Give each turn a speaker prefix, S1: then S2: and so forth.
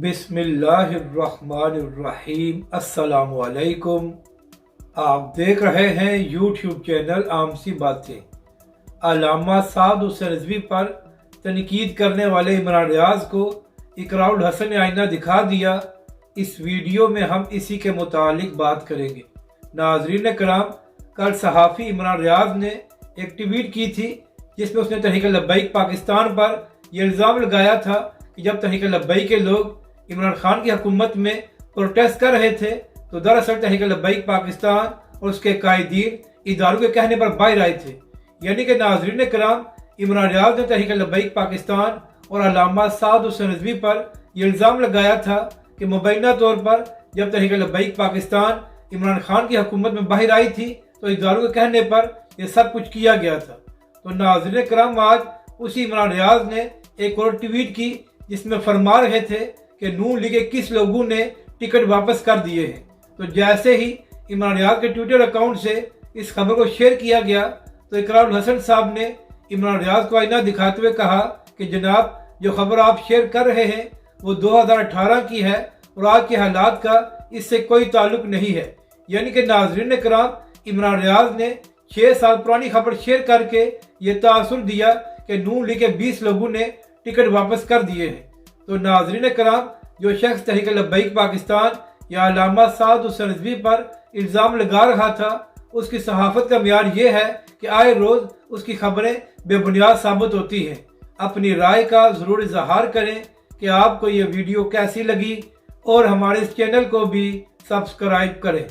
S1: بسم اللہ الرحمن الرحیم۔ السلام علیکم۔ آپ دیکھ رہے ہیں یوٹیوب چینل عام سی باتیں۔ علامہ سعد حسین رضوی پر تنقید کرنے والے عمران ریاض کو اقراء الحسن نے آئینہ دکھا دیا۔ اس ویڈیو میں ہم اسی کے متعلق بات کریں گے۔ ناظرین کرام، کل صحافی عمران ریاض نے ایک ٹویٹ کی تھی جس میں اس نے تحریک لبیک پاکستان پر یہ الزام لگایا تھا کہ جب تحریک لبیک کے لوگ عمران خان کی حکومت میں پروٹیسٹ کر رہے تھے تو دراصل تحریک لبیک پاکستان اور اس کے قائدین اداروں کے کہنے پر باہر آئے تھے۔ یعنی کہ ناظرین کرام، عمران ریاض نے تحریک لبیک پاکستان اور علامہ سعد حسین رضوی پر یہ الزام لگایا تھا کہ مبینہ طور پر جب تحریک لبیک پاکستان عمران خان کی حکومت میں باہر آئی تھی تو اداروں کے کہنے پر یہ سب کچھ کیا گیا تھا۔ تو ناظرین کرام، آج اسی عمران ریاض نے ایک اور ٹویٹ کی جس میں فرما رہے تھے کہ نون لیگ کے کس لوگوں نے ٹکٹ واپس کر دیے ہیں۔ تو جیسے ہی عمران ریاض کے ٹویٹر اکاؤنٹ سے اس خبر کو شیئر کیا گیا تو اقراء الحسن صاحب نے عمران ریاض کو آئینہ دکھاتے ہوئے کہا کہ جناب، جو خبر آپ شیئر کر رہے ہیں وہ 2018 کی ہے اور آج کے حالات کا اس سے کوئی تعلق نہیں ہے۔ یعنی کہ ناظرین کرام، عمران ریاض نے 6 سال پرانی خبر شیئر کر کے یہ تاثر دیا کہ نون لیگ کے 20 لوگوں نے ٹکٹ واپس کر دیے ہیں۔ تو ناظرین کرام، جو شخص تحریک لبیک پاکستان یا علامہ سعد حسین رضوی پر الزام لگا رہا تھا، اس کی صحافت کا معیار یہ ہے کہ آئے روز اس کی خبریں بے بنیاد ثابت ہوتی ہیں۔ اپنی رائے کا ضرور اظہار کریں کہ آپ کو یہ ویڈیو کیسی لگی اور ہمارے اس چینل کو بھی سبسکرائب کریں۔